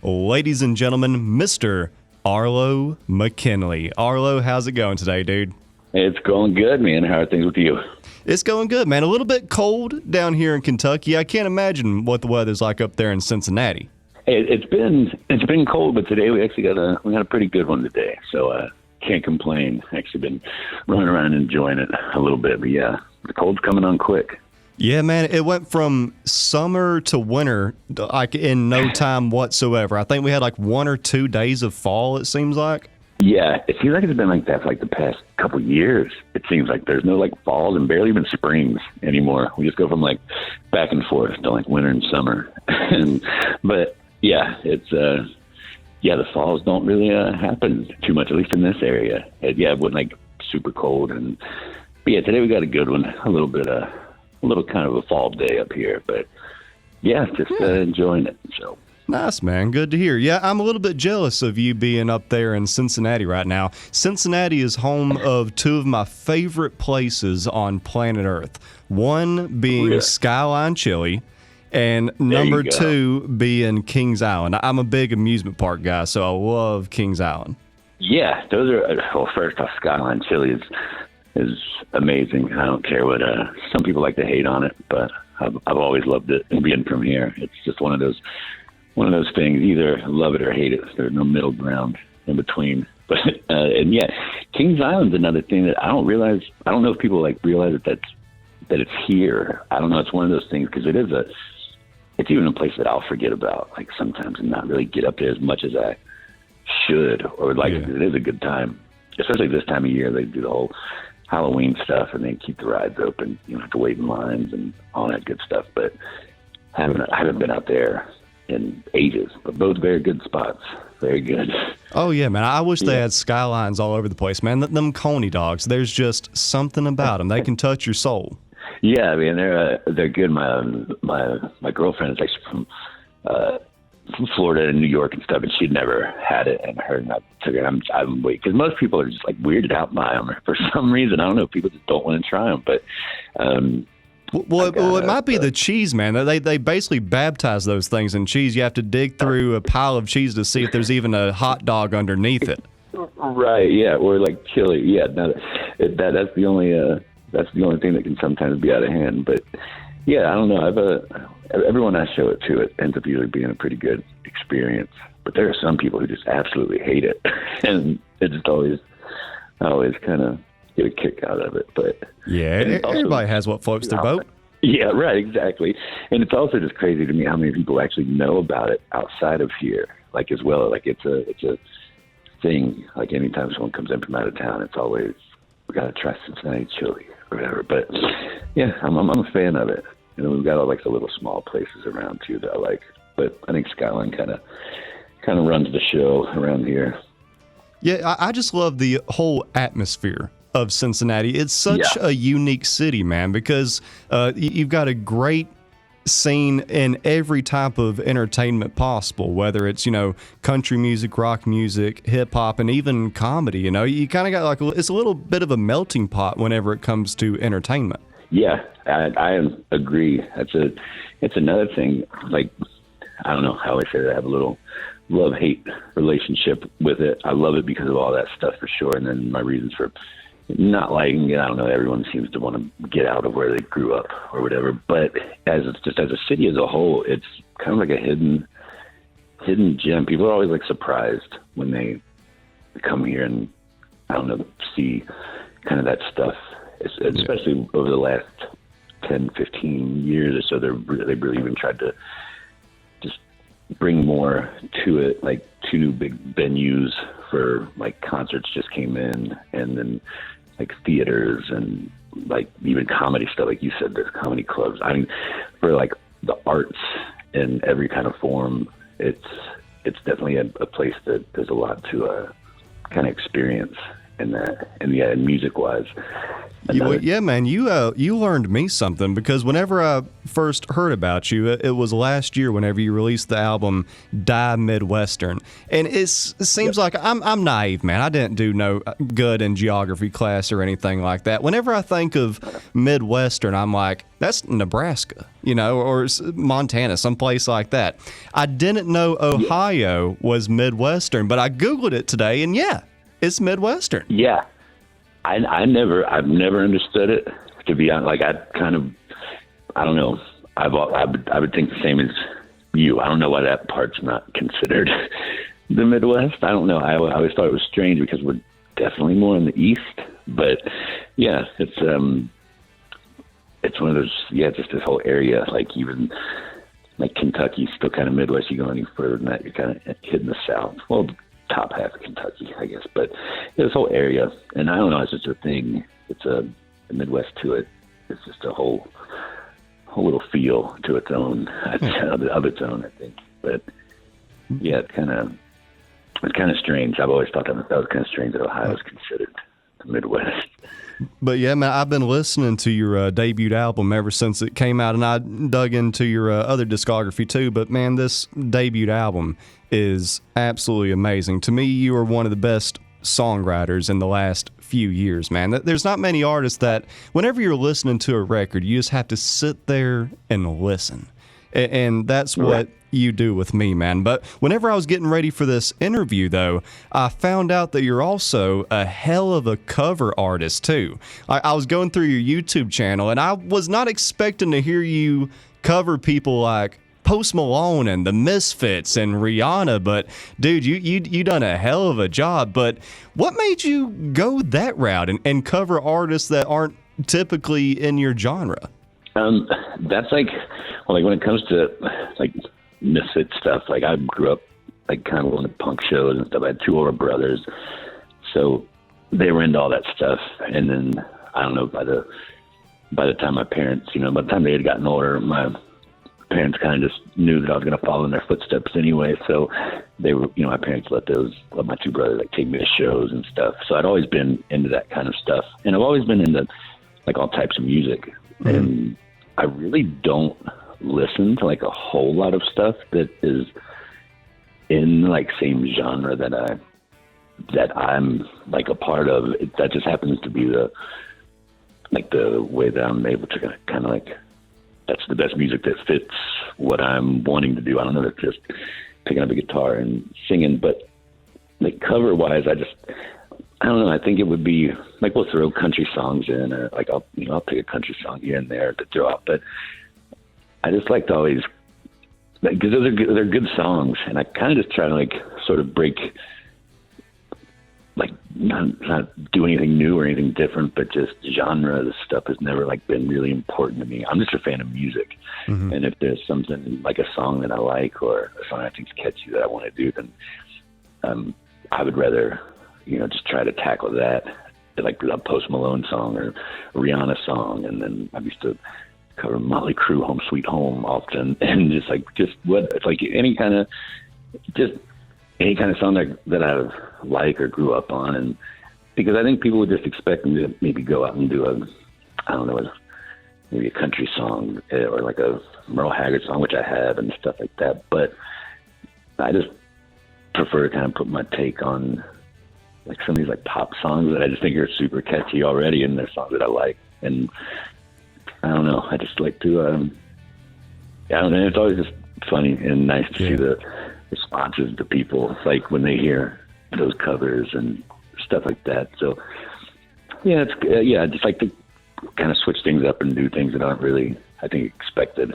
ladies and gentlemen, Mr. Arlo McKinley. Arlo, how's it going today, dude? It's going good, man. How are things with you? It's going good, man. A little bit cold down here in Kentucky. I can't imagine what the weather's like up there in Cincinnati. It's been cold, but today we actually got a pretty good one today. So can't complain. Actually been running around and enjoying it a little bit. But yeah, the cold's coming on quick. Yeah, man, it went from summer to winter like in no time whatsoever. I think we had like 1 or 2 days of fall, it seems like. Yeah, it seems like it's been like that for like the past couple of years. It seems like there's no like falls and barely even springs anymore. We just go from like back and forth to like winter and summer. But yeah, it's the falls don't really happen too much, at least in this area. It wasn't like super cold, but yeah, today we got a good one. A little kind of a fall day up here, but yeah, just enjoying it. So. Nice, man. Good to hear. Yeah, I'm a little bit jealous of you being up there in Cincinnati right now. Cincinnati is home of 2 of my favorite places on planet Earth. One being Skyline Chili, and number 2 being Kings Island. I'm a big amusement park guy, so I love Kings Island. Yeah, those are, well, first off, Skyline Chili is amazing. I don't care what some people like to hate on it, but I've always loved it. And being from here, it's just one of those things, either love it or hate it. There's no middle ground in between. But and yeah, Kings Island's another thing that I don't know if people like realize that it's here. I don't know. It's one of those things because it's even a place that I'll forget about, like sometimes, and not really get up there as much as I should, or like it is a good time, especially this time of year. They do the whole Halloween stuff and they keep the rides open. You don't have to wait in lines and all that good stuff. But I haven't been out there in ages, but both very good spots. Very good. Oh yeah, man. I wish they had skylines all over the place, man. Them Coney dogs, there's just something about them. They can touch your soul. Yeah, I mean they're good. My girlfriend is actually from Florida and New York and stuff, and she'd never had it, and her and I took it. I'm waiting because most people are just like weirded out by them for some reason. I don't know. People just don't want to try them, but. Well, it might be the cheese, man. They basically baptize those things in cheese. You have to dig through a pile of cheese to see if there's even a hot dog underneath it. Right? Yeah, or like chili. Yeah, that's the only thing that can sometimes be out of hand. But yeah, I don't know. Everyone I show it to, it ends up usually being a pretty good experience. But there are some people who just absolutely hate it, and it just I always kind of get a kick out of it. But yeah, everybody has what floats their boat. Yeah, right, exactly. And it's also just crazy to me how many people actually know about it outside of here, like as well. Like it's a thing. Like anytime someone comes in from out of town, it's always we gotta try Cincinnati chili or whatever. But yeah, I'm a fan of it. And we've got all like the little small places around too that I like. But I think Skyline kind of runs the show around here. Yeah, I just love the whole atmosphere of Cincinnati. It's such a unique city, man, because you've got a great scene in every type of entertainment possible, whether it's, country music, rock music, hip hop, and even comedy. You kind of got like, it's a little bit of a melting pot whenever it comes to entertainment. Yeah, I agree. It's another thing. Like, I don't know how I say that. I have a little love-hate relationship with it. I love it because of all that stuff for sure. And then my reasons for not liking it, I don't know, everyone seems to want to get out of where they grew up or whatever. But as a city as a whole, it's kind of like a hidden gem. People are always like surprised when they come here and, I don't know, see kind of that stuff, especially over the last 10, 15 years or so. They've really even tried to just bring more to it, like 2 new big venues for like concerts just came in, and then like theaters and like even comedy stuff. Like you said, there's comedy clubs. I mean, for like the arts in every kind of form, it's definitely a place that there's a lot to kind of experience. and that, and yeah, music wise. Yeah, man, you learned me something, because whenever I first heard about you, it was last year whenever you released the album Die Midwestern. And it seems like I'm naive, man. I didn't do no good in geography class or anything like that. Whenever I think of Midwestern, I'm like, that's Nebraska, or Montana, someplace like that. I didn't know Ohio was Midwestern, but I Googled it today, and yeah, it's Midwestern. Yeah. I've never understood it, to be honest. Like, I don't know. I would think the same as you. I don't know why that part's not considered the Midwest. I don't know. I always thought it was strange because we're definitely more in the East. But yeah, it's one of those. Yeah, just this whole area. Like, even like Kentucky's still kind of Midwest. You go any further than that, you're kind of hitting the South. Well, top half of Kentucky, I guess, but this whole area, and I don't know, it's just a thing. It's a Midwest to it. It's just a whole little feel to its own, of its own, I think. But yeah, it's kind of strange. I've always thought that was kind of strange that Ohio is considered the Midwest. But yeah, man, I've been listening to your debut album ever since it came out, and I dug into your other discography too. But man, this debut album is absolutely amazing. To me, you are one of the best songwriters in the last few years, man. There's not many artists that whenever you're listening to a record, you just have to sit there and listen. And that's what you do with me, man. But whenever I was getting ready for this interview, though, I found out that you're also a hell of a cover artist, too. I was going through your YouTube channel, and I was not expecting to hear you cover people like Post Malone and the Misfits and Rihanna, but dude, you done a hell of a job. But what made you go that route and cover artists that aren't typically in your genre? That's like when it comes to like Misfit stuff, like I grew up like kind of going to punk shows and stuff. I had two older brothers, so they were into all that stuff. And then I don't know, by the time my parents, by the time they had gotten older, my parents kind of just knew that I was going to follow in their footsteps anyway. So they were, my parents let my two brothers like take me to shows and stuff. So I'd always been into that kind of stuff, and I've always been into like all types of music. Mm-hmm. And I really don't listen to like a whole lot of stuff that is in like same genre that I'm like a part of. That just happens to be the way that I'm able to kind of like, that's the best music that fits what I'm wanting to do. I don't know if it's just picking up a guitar and singing, but like cover wise, I don't know. I think it would be like, we'll throw country songs in, or like I'll pick a country song here and there to throw out. But I just like to always, because they're good songs, and I kind of just try to like sort of break, like not do anything new or anything different, but just genre. This stuff has never like been really important to me. I'm just a fan of music, mm-hmm. And if there's something like a song that I like or a song I think's catchy that I want to do, then I would rather just try to tackle that, like a Post Malone song or a Rihanna song. And then I used to cover Motley Crue, Home Sweet Home often, and it's like any kind of song that I like or grew up on. And because I think people would just expect me to maybe go out and do maybe a country song or like a Merle Haggard song, which I have, and stuff like that. But I just prefer to kind of put my take on like some of these like pop songs that I just think are super catchy already, and they're songs that I like. And I don't know, I just like to, I don't know, it's always just funny and nice to see the responses to people, like when they hear those covers and stuff like that. So yeah, I just like to kind of switch things up and do things that aren't really, I think, expected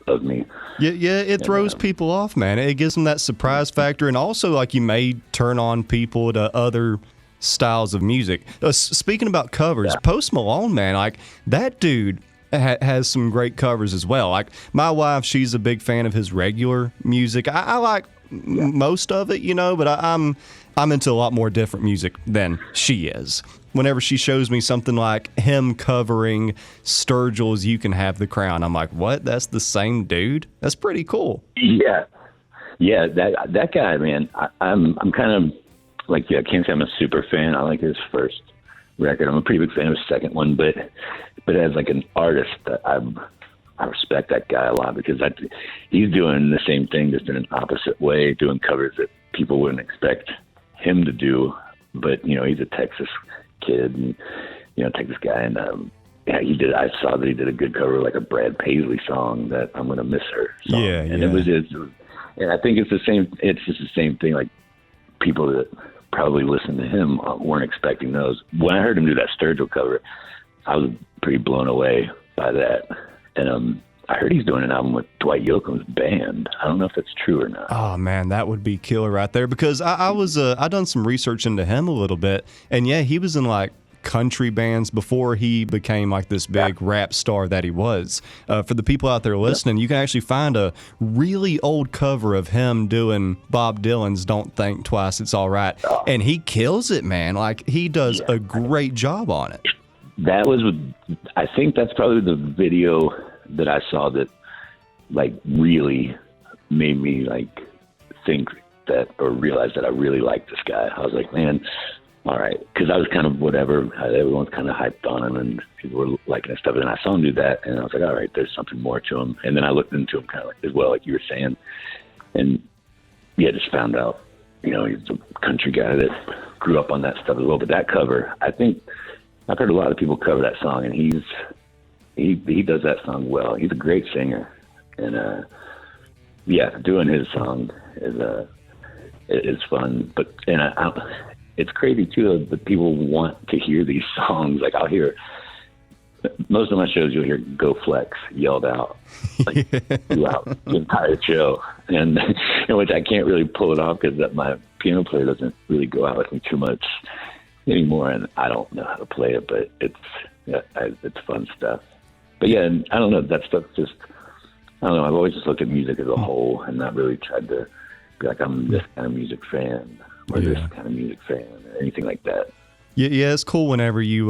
of me. Yeah, it throws people off, man. It gives them that surprise factor, and also like you may turn on people to other styles of music. Speaking about covers, Post Malone, man, like that dude has some great covers as well. Like my wife, she's a big fan of his regular music. I like most of it, but I'm into a lot more different music than she is. Whenever she shows me something like him covering Sturgill's "You Can Have the Crown," I'm like, what? That's the same dude? That's pretty cool. Yeah. That guy, man. I'm kind of, like, yeah, I can't say I'm a super fan. I like his first record. I'm a pretty big fan of his second one, but as like an artist, I respect that guy a lot because he's doing the same thing, just in an opposite way, doing covers that people wouldn't expect him to do. But, you know, he's a Texas kid and, you know, Texas guy. And, yeah, I saw that he did a good cover of like a Brad Paisley song, that I'm Gonna Miss Her song. Yeah. And it was and I think it's just the same thing. Like, people that probably listened to him weren't expecting those. When I heard him do that Sturgill cover, I was pretty blown away by that. And I heard he's doing an album with Dwight Yoakam's band. I don't know if that's true or not. Oh man, that would be killer right there. Because I done some research into him a little bit, and yeah, he was in like country bands before he became like this big rap star that he was. For the people out there listening, you can actually find a really old cover of him doing Bob Dylan's "Don't Think Twice, It's All Right," and he kills it, man. Like, he does a great job on it. I think that's probably the video that I saw that like really made me like think that, or realize that I really like this guy. I was like, man, all right. Cause I was kind of whatever, everyone's kind of hyped on him and people were liking his stuff. And I saw him do that and I was like, all right, there's something more to him. And then I looked into him kind of like as well, like you were saying, and yeah, just found out, you know, he's a country guy that grew up on that stuff as well. But that cover, I think I've heard a lot of people cover that song, and he does that song well. He's a great singer, and yeah, doing his song is fun. But it's crazy too that people want to hear these songs. Like, I'll hear most of my shows, you'll hear "Go Flex" yelled out like throughout the entire show, and which I can't really pull it off because my piano player doesn't really go out with me too much anymore, and I don't know how to play it, but it's fun stuff. But yeah, and I don't know, that stuff just, I don't know, I've always just looked at music as a whole and not really tried to be like, I'm this kind of music fan or this kind of music fan or anything like that. Yeah, it's cool whenever you,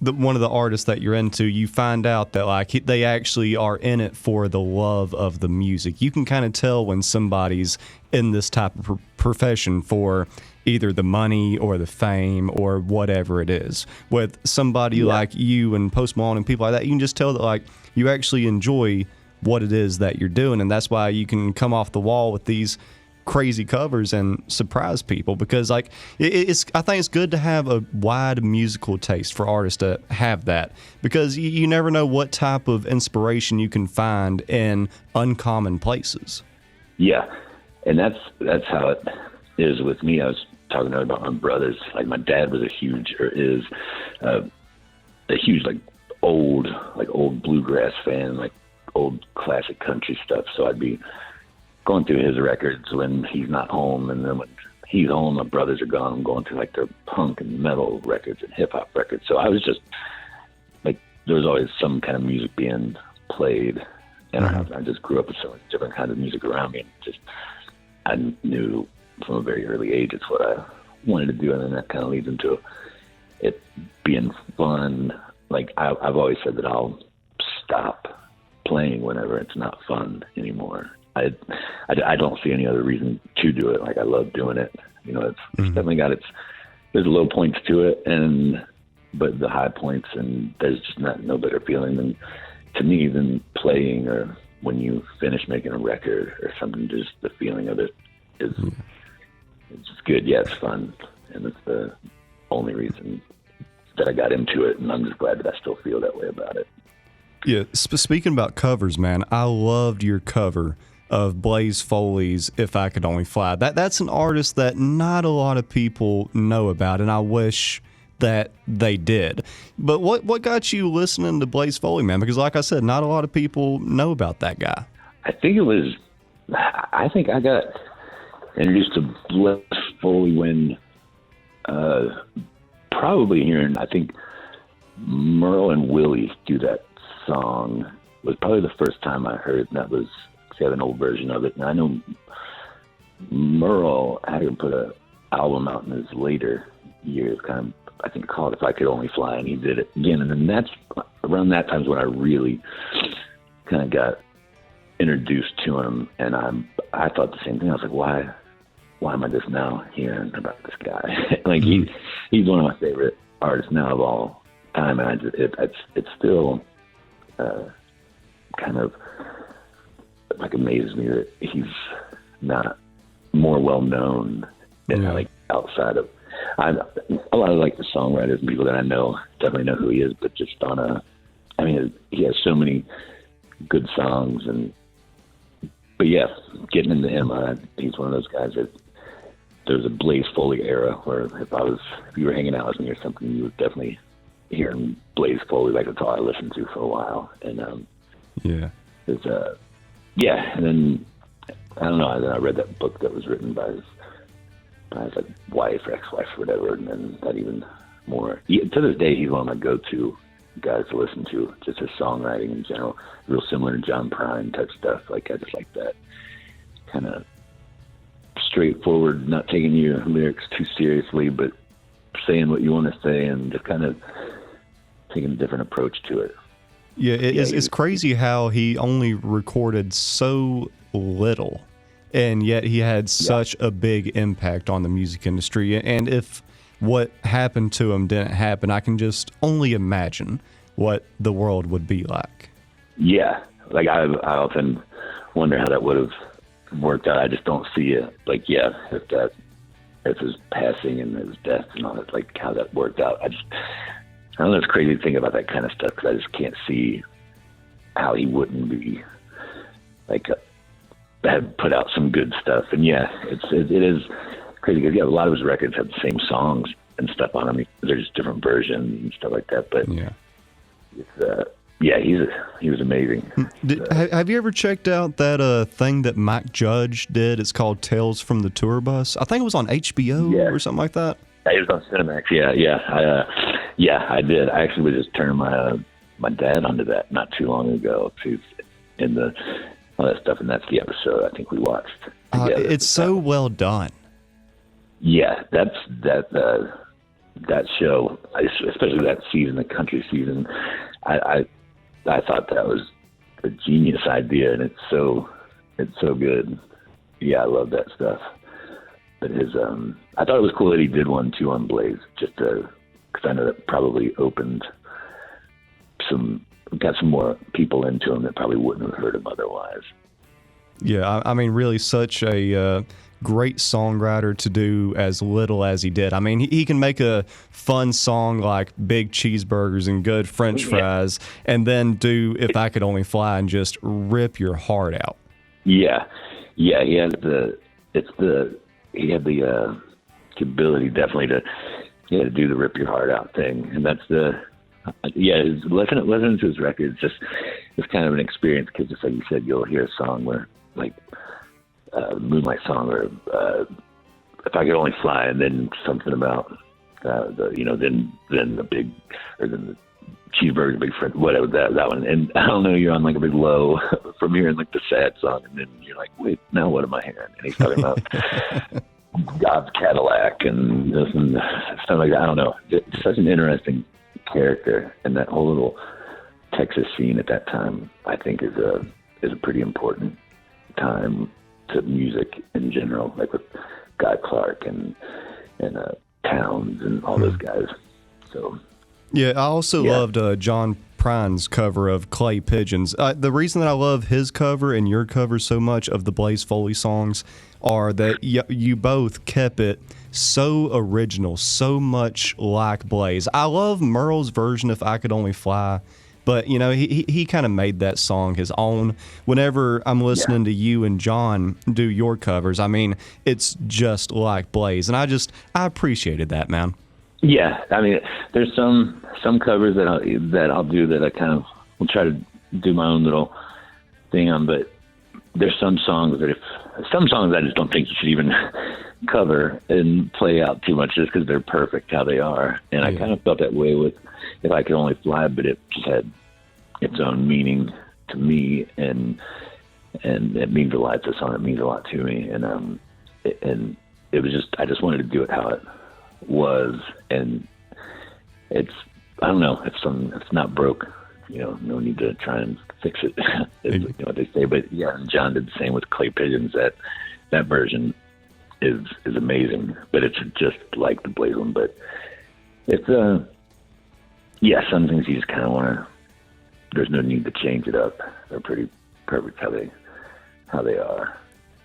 one of the artists that you're into, you find out that like they actually are in it for the love of the music. You can kind of tell when somebody's in this type of profession for either the money or the fame or whatever it is. With somebody like you and Post Malone and people like that, you can just tell that like you actually enjoy what it is that you're doing, and that's why you can come off the wall with these crazy covers and surprise people, because like I think it's good to have a wide musical taste for artists to have that, because you never know what type of inspiration you can find in uncommon places. Yeah, and that's how it is with me. I was talking about my brothers. Like, my dad was is a huge like old bluegrass fan, like old classic country stuff. So I'd be going through his records when he's not home, and then when he's home, my brothers are gone. I'm going through like their punk and metal records and hip hop records. So I was just like, there was always some kind of music being played, and I just grew up with so much different kinds of music around me. And just, I knew from a very early age it's what I wanted to do, and then that kind of leads into it being fun. Like, I've always said that I'll stop playing whenever it's not fun anymore. I don't see any other reason to do it. Like, I love doing it. You know, it's definitely got there's low points to it, but the high points, and there's just no better feeling to me than playing, or when you finish making a record or something. Just the feeling of it is it's just good. Yeah, it's fun, and it's the only reason that I got into it, and I'm just glad that I still feel that way about it. Yeah, speaking about covers, man, I loved your cover of Blaze Foley's "If I Could Only Fly." That's an artist that not a lot of people know about, and I wish that they did. But what got you listening to Blaze Foley, man? Because like I said, not a lot of people know about that guy. I think I got introduced to Blaze Foley when probably hearing, I think Merle and Willie do that song was probably the first time I heard it, and that was, they have an old version of it. And I know Merle had him put an album out in his later years, kind of, I think, called "If I Could Only Fly," and he did it again. And then that's around that time when I really kind of got introduced to him, and I thought the same thing. I was like, why am I just now hearing about this guy? Like he's one of my favorite artists now of all time, and it's still kind of like amazes me that he's not more well known than like outside of. A lot of like the songwriters and people that I know definitely know who he is, but just I mean, he has so many good songs, but yeah, getting into him, he's one of those guys that there's a Blaze Foley era where if you were hanging out with me or something, you would definitely hear Blaze Foley. Like that's all I listened to for a while, and and then I don't know. Then I read that book that was written by his like wife or ex-wife or whatever, and then that even more. To this day, he's one of my go-to guys to listen to. Just his songwriting in general, real similar to John Prine type stuff. Like I just like that kind of straightforward, not taking your lyrics too seriously, but saying what you want to say and just kind of taking a different approach to it. Yeah, it's crazy how he only recorded so little, and yet he had such a big impact on the music industry. And if what happened to him didn't happen, I can just only imagine what the world would be like. Yeah, like I often wonder how that would have worked out. I just don't see it. Like, if his passing and his death and all that, like how that worked out. I don't know. It's crazy to think about that kind of stuff because I just can't see how he wouldn't be like had put out some good stuff. And it is crazy because a lot of his records have the same songs and stuff on them. They're just different versions and stuff like that. But he was amazing. Have you ever checked out that thing that Mike Judge did? It's called Tales from the Tour Bus. I think it was on HBO or something like that. It was on Cinemax. I did. I actually was just turning my dad onto that not too long ago too, in all that stuff, and that's the episode I think we watched together. It's so well done. Yeah, that show, especially that season, the country season, I thought that was a genius idea, and it's so good. Yeah, I love that stuff. But I thought it was cool that he did one too on Blaze, just because I know that probably got some more people into him that probably wouldn't have heard him otherwise. Yeah, I mean, really such a great songwriter to do as little as he did. I mean, he can make a fun song like Big Cheeseburgers and Good French Fries, and then do If I Could Only Fly and just rip your heart out. Yeah, he had the ability definitely to do the rip your heart out thing, and that's listening to his records it's kind of an experience because just like you said, you'll hear a song where like Moonlight Song or If I Could Only Fly, and then something about then the big or then the cheeseburger, big friend, whatever that one. And I don't know, you're on like a big low from hearing like the sad song, and then you're like, wait, now what am I hearing? And he's talking about God's Cadillac and this and stuff like that. I don't know. It's such an interesting character, and that whole little Texas scene at that time, I think, is a pretty important time to music in general, like with Guy Clark and Towns and all those guys. So I also loved John Prine's cover of Clay Pigeons. The reason that I love his cover and your cover so much of the Blaze Foley songs are that you both kept it so original, so much like Blaze. I love Merle's version, If I Could Only Fly, but he kind of made that song his own. Whenever I'm listening to you and John do your covers, I mean, it's just like Blaze, and I appreciated that, man. Yeah, I mean, there's some covers that I'll do that I kind of will try to do my own little thing on, but there's some songs I just don't think you should even cover and play out too much just because they're perfect how they are. And I kind of felt that way with If I Could Only Fly, but it just had its own meaning to me, and it means a lot. It's a song that means a lot to me, and it was just, I just wanted to do it how it was, and I don't know, it's not broke, no need to try and fix it. What they say. But and John did the same with Clay Pigeons. That version is amazing, but it's just like the Blaze one. But it's some things you just kind of want to. There's no need to change it up. They're pretty perfect how they are.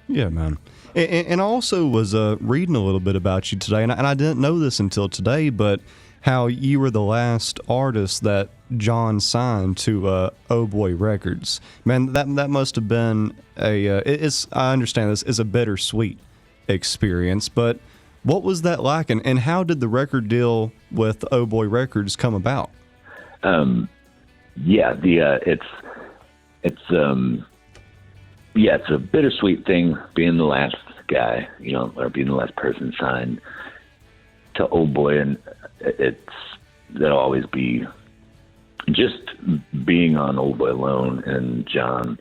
Yeah, man. And I also was reading a little bit about you today, and I didn't know this until today, but how you were the last artist that John signed to Oh Boy Records. Man, that must have been I understand this is a bittersweet experience, but what was that like, and how did the record deal with Oh Boy Records come about? It's a bittersweet thing being the last guy, or being the last person signed to Old Boy, and that'll always be just being on Old Boy alone, and John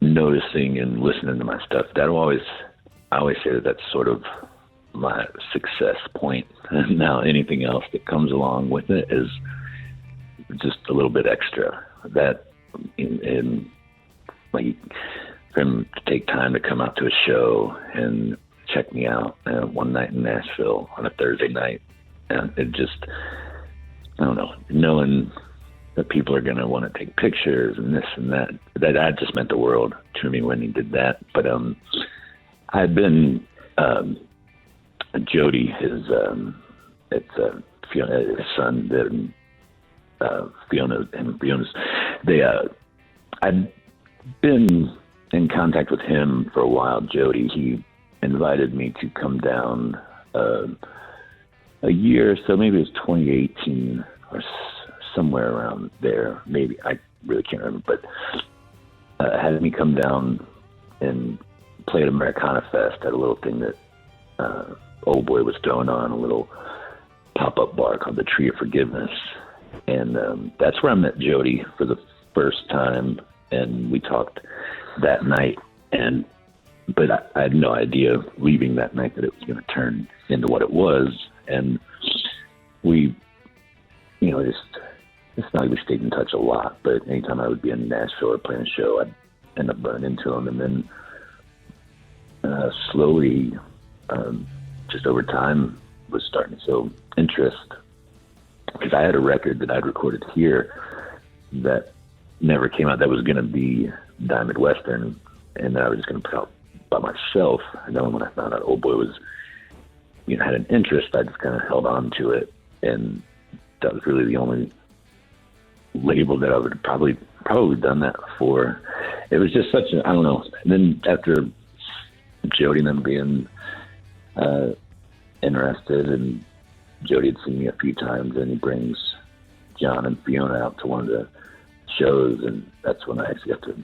noticing and listening to my stuff. I always say that's sort of my success point. And now anything else that comes along with it is just a little bit extra. That in like for him to take time to come out to a show and check me out one night in Nashville on a Thursday night, and it just, I don't know, knowing that people are going to want to take pictures and this and that just meant the world to me when he did that. But I'd been Jody, his son, Fiona's, I'd been in contact with him for a while. Jody, he invited me to come down a year, so maybe it was 2018 or somewhere around there. Maybe, I really can't remember, but had me come down and play at Americana Fest at a little thing that Old Boy was throwing on, a little pop-up bar called the Tree of Forgiveness. And that's where I met Jody for the first time, and we talked that night. But I had no idea leaving that night that it was going to turn into what it was. And we, it's not like we stayed in touch a lot, but anytime I would be in Nashville or playing a show, I'd end up running into him. And then slowly, just over time, was starting to show interest. Because I had a record that I'd recorded here that never came out, that was going to be Widwestern, and that I was just going to put out by myself. And then when I found out Old Boy was, had an interest, I just kind of held on to it. And that was really the only label that I would have probably done that for. It was just such a, I don't know. And then after Jody and them being interested, and Jody had seen me a few times, and he brings John and Fiona out to one of the shows, and that's when I actually got to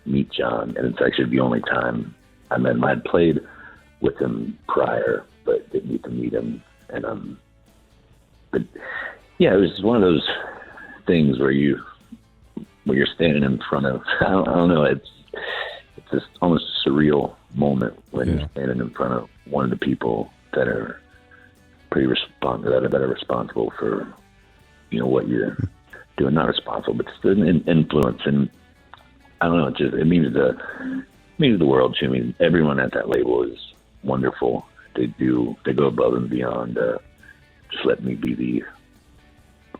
meet John. And it's actually the only time I met him. I'd played with him prior, but didn't get to meet him. And but yeah, it was one of those things where you're standing in front of, I don't know, it's just almost a surreal moment when you're standing in front of one of the people that are that are responsible for, what you're doing. Not responsible, but just an influence. And I don't know, it means the world to me. Everyone at that label is wonderful. They go above and beyond, just let me be the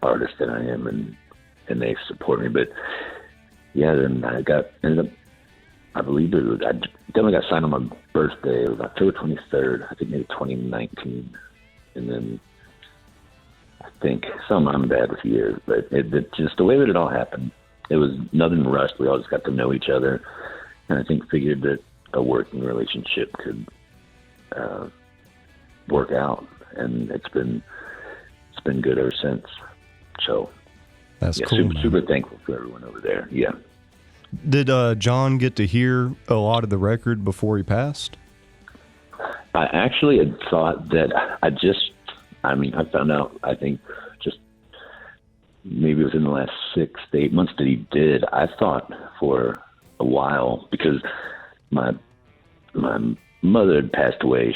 artist that I am, and they support me. But yeah, then I believe I definitely got signed on my birthday. It was October 23rd, I think maybe 2019. And then I think I'm bad with years, but it just the way that it all happened, it was nothing rushed. We all just got to know each other, and I think figured that a working relationship could work out, and it's been good ever since. So that's cool. Super thankful for everyone over there. Yeah. Did John get to hear a lot of the record before he passed? I actually had thought that I found out, I think, just maybe it was in the last 6 to 8 months that he did. I thought for a while, because my mother had passed away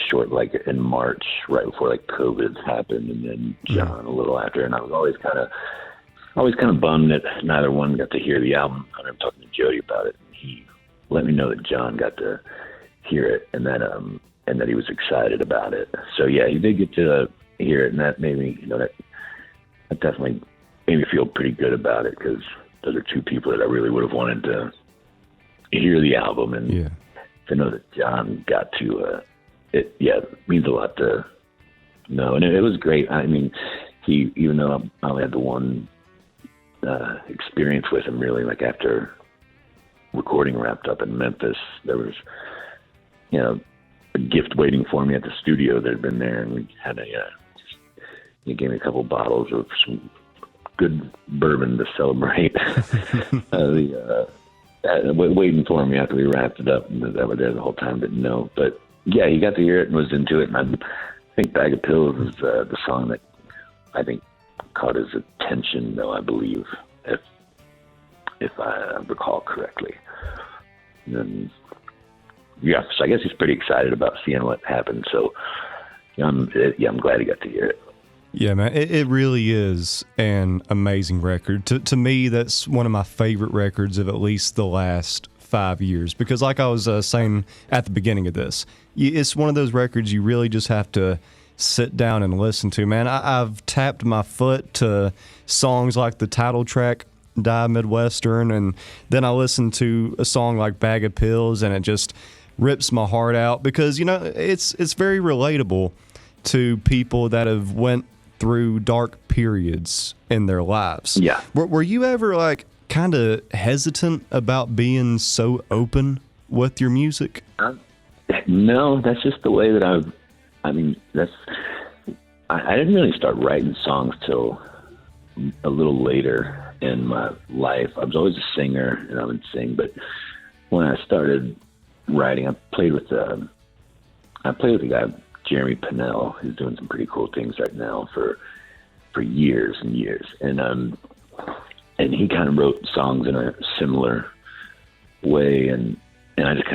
in March, right before COVID happened, and then John a little after, and I was always kind of bummed that neither one got to hear the album. I remember talking to Jody about it, and he let me know that John got to hear it, and that and that he was excited about it. So yeah, he did get to hear it, and that made me, that definitely made me feel pretty good about it, because those are two people that I really would have wanted to hear the album, and to know that John got to it means a lot to know. And it was great. I mean, he, even though I only had the one experience with him, really, like after recording wrapped up in Memphis, there was a gift waiting for me at the studio that had been there, and we had he gave me a couple bottles of some good bourbon to celebrate waiting for me after we wrapped it up, and that was there the whole time, didn't know. But yeah, he got to hear it and was into it, and I think Bag of Pills is the song that I think caught his attention, though, I believe, if I recall correctly. And so I guess he's pretty excited about seeing what happened. So I'm glad he got to hear it. Yeah, man, it really is an amazing record. To me, that's one of my favorite records of at least the last 5 years, because like I was saying at the beginning of this, it's one of those records you really just have to sit down and listen to, man. I've tapped my foot to songs like the title track, Die Midwestern, and then I listen to a song like Bag of Pills, and it just rips my heart out, because it's very relatable to people that have went through dark periods in their lives. Yeah. Were you ever like kind of hesitant about being so open with your music? No, that's just the way that I didn't really start writing songs till a little later in my life. I was always a singer, and I would sing, but when I started writing, I played with a guy, Jeremy Pinnell, who's doing some pretty cool things right now for years and years. And he kind of wrote songs in a similar way, and I just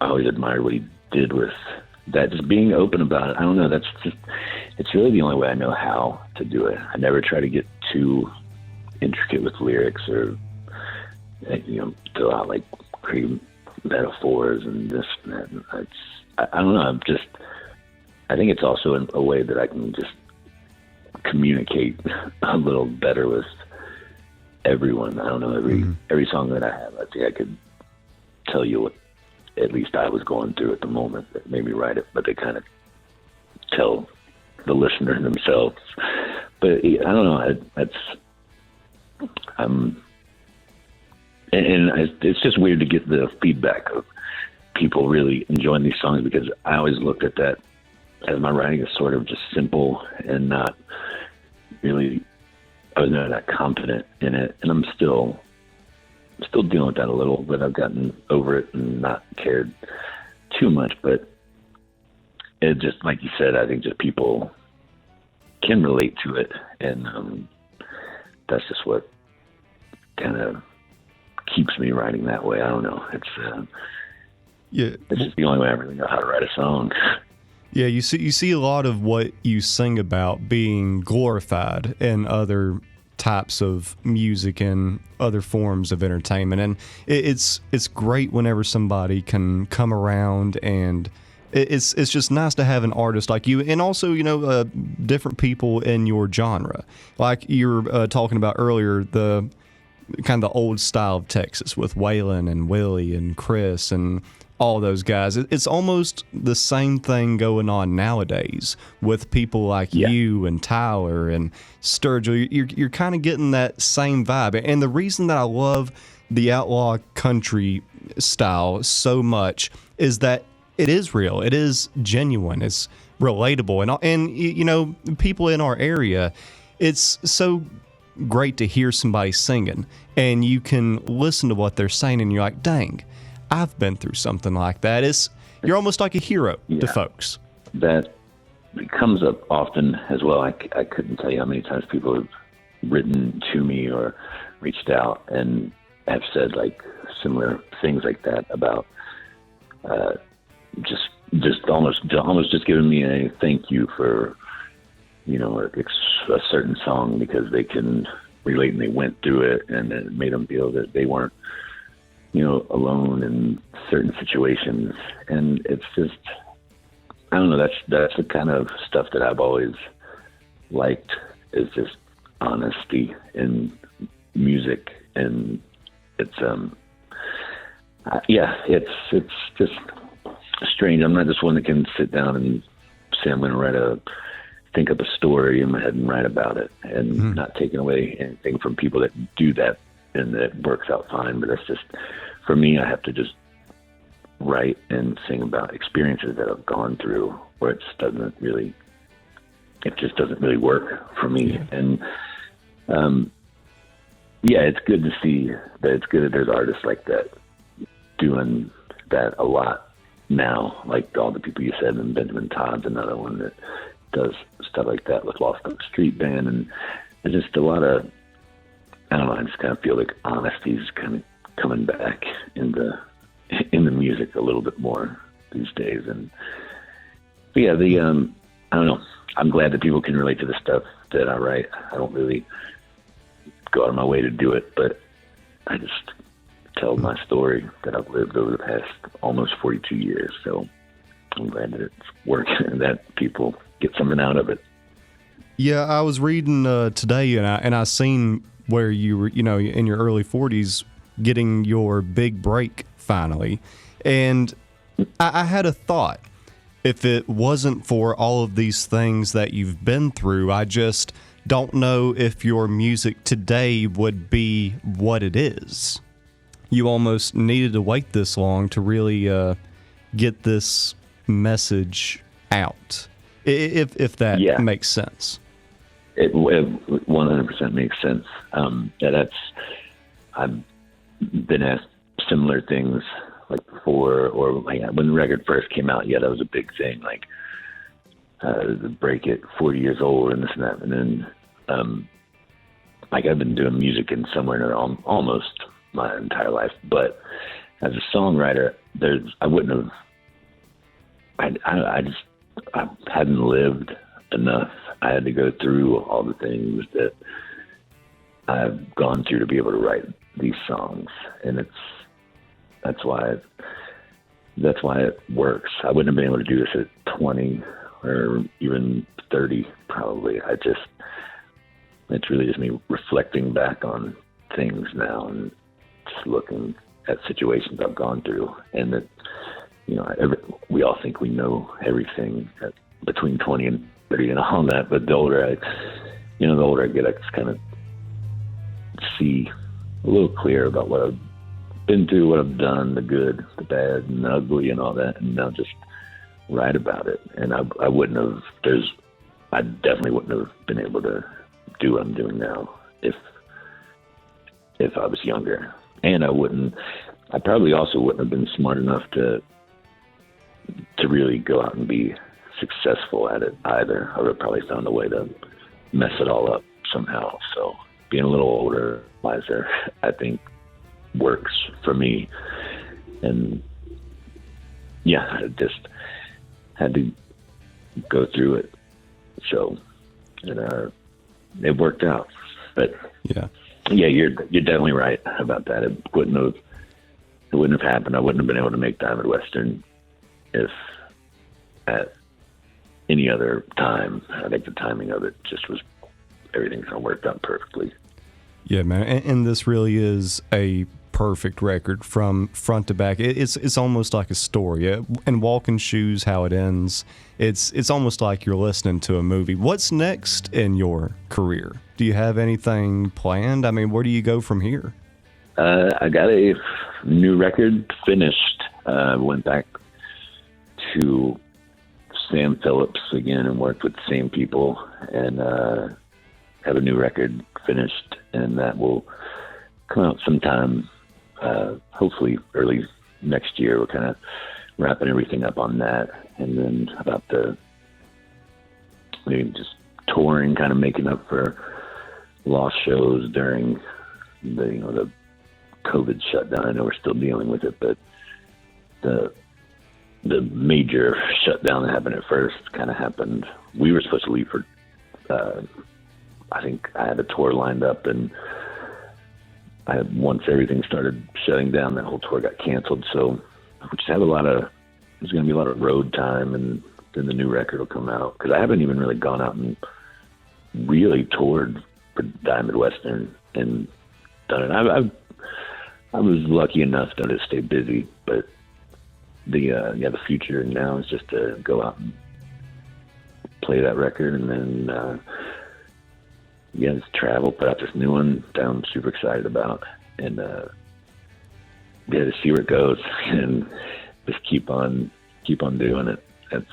I always admired what he did with that, just being open about it. I don't know, it's really the only way I know how to do it. I never try to get too intricate with lyrics or throw out like crazy metaphors and this and that. And I don't know. I think it's also a way that I can just communicate a little better with everyone. I don't know, every song that I have, I think I could tell you what at least I was going through at the moment that made me write it, but they kind of tell the listener themselves. But I don't know. It's just weird to get the feedback of people really enjoying these songs, because I always looked at that as my writing is sort of just simple and not really, I was not that confident in it, and I'm still dealing with that a little, but I've gotten over it and not cared too much. But it just, like you said, I think just people can relate to it, and that's just what kind of keeps me writing that way. I don't know. It's just the only way I really know how to write a song. Yeah, you see a lot of what you sing about being glorified in other types of music and other forms of entertainment, and it's great whenever somebody can come around, and it's just nice to have an artist like you, and also different people in your genre, like you were talking about earlier, the kind of the old style of Texas with Waylon and Willie and Chris and all those guys. It's almost the same thing going on nowadays with people like you and Tyler and Sturgill. You're kind of getting that same vibe. And the reason that I love the outlaw country style so much is that it is real. It is genuine. It's relatable. And people in our area, it's so great to hear somebody singing and you can listen to what they're saying and you're like, dang, I've been through something like that. You're almost like a hero to folks. That comes up often as well. I couldn't tell you how many times people have written to me or reached out and have said like similar things like that about just almost just giving me a thank you for a certain song because they can relate and they went through it and it made them feel that they weren't alone and certain situations, and it's just, I don't know, that's the kind of stuff that I've always liked, is just honesty in music. And it's it's just strange. I'm not just one that can sit down and say I'm going to think up a story in my head and write about it, and not taking away anything from people that do that and that works out fine. But that's just, for me, I have to just write and sing about experiences that I've gone through where it just doesn't really work for me. And it's good to see that. It's good that there's artists like that doing that a lot now, like all the people you said, and Benjamin Todd's another one that does stuff like that with Lost on the Street Band. And there's just a lot of, I don't know, I just kind of feel like honesty is kind of coming back in the music a little bit more these days. And I don't know, I'm glad that people can relate to the stuff that I write. I don't really go out of my way to do it, but I just tell my story that I've lived over the past almost 42 years. So I'm glad that it's working and that people get something out of it. Yeah, I was reading today, and I seen where you were, in your early 40s, getting your big break finally. And I had a thought. If it wasn't for all of these things that you've been through, I just don't know if your music today would be what it is. You almost needed to wait this long to really get this message out, if that makes sense. It 100% makes sense. I've been asked similar things like before, or like when the record first came out. Yeah, that was a big thing. Like the break at 40 years old and this and that. And then like I've been doing music in somewhere in almost my entire life, but as a songwriter, I wouldn't have. I hadn't lived enough. I had to go through all the things that I've gone through to be able to write these songs, and that's why it works. I wouldn't have been able to do this at 20 or even 30, probably. It's really just me reflecting back on things now and just looking at situations I've gone through, and that, we all think we know everything between 20 and 30 and all that, but the older I get, I just kind of see a little clearer about what I've been through, what I've done, the good, the bad, and the ugly, and all that, and now just write about it. And I definitely wouldn't have been able to do what I'm doing now if I was younger. And I probably also wouldn't have been smart enough to really go out and be successful at it either. I would have probably found a way to mess it all up somehow. So being a little older, wiser, I think works for me. And yeah, I just had to go through it. So it worked out. But yeah, you're definitely right about that. It wouldn't have happened. I wouldn't have been able to make the Widwestern if at any other time. I think the timing of it just was, everything kind of worked out perfectly. Yeah, man, and this really is a perfect record from front to back. It's almost like a story. And Walking Shoes, how it ends, it's almost like you're listening to a movie. What's next in your career? Do you have anything planned? I mean, where do you go from here? I got a new record finished. Went back to Sam Phillips again and worked with the same people, and have a new record finished, and that will come out sometime, hopefully early next year. We're kind of wrapping everything up on that, and then about maybe just touring, kind of making up for lost shows during the COVID shutdown. I know we're still dealing with it, but the major shutdown that happened at first kind of happened. We were supposed to leave for, I think I had a tour lined up, and once everything started shutting down, that whole tour got canceled. So just have there's going to be a lot of road time, and then the new record will come out. Because I haven't even really gone out and really toured for Widwestern and done it. I was lucky enough to stay busy, but the future now is just to go out and play that record, and then just travel, put out this new one that I'm super excited about, and to see where it goes, and just keep on doing it. That's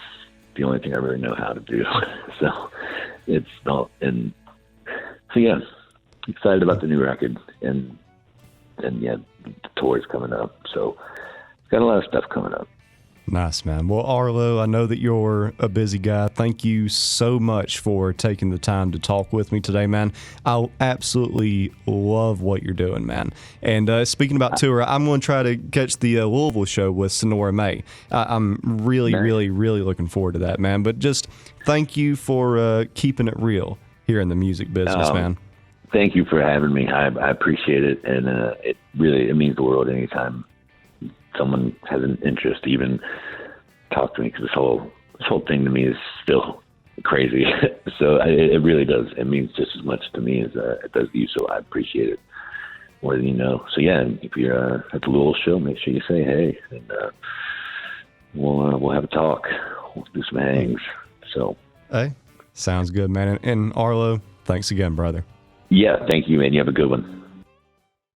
the only thing I really know how to do. So it's not, and so excited about the new record, and the tour's coming up. So got a lot of stuff coming up. Nice, man. Well, Arlo, I know that you're a busy guy. Thank you so much for taking the time to talk with me today, man. I absolutely love what you're doing, man. And speaking about tour, I'm going to try to catch the Louisville show with Sonora May. I'm really, really, really looking forward to that, man. But just thank you for keeping it real here in the music business, man. Thank you for having me. I appreciate it, and it means the world anytime someone has an interest to even talk to me, because this whole thing to me is still crazy. So it really does. It means just as much to me as it does to you. So I appreciate it more than you know. So if you're at the Louisville show, make sure you say hey, and we'll have a talk. We'll do some hangs. So hey, sounds good, man. And Arlo, thanks again, brother. Yeah, thank you, man. You have a good one.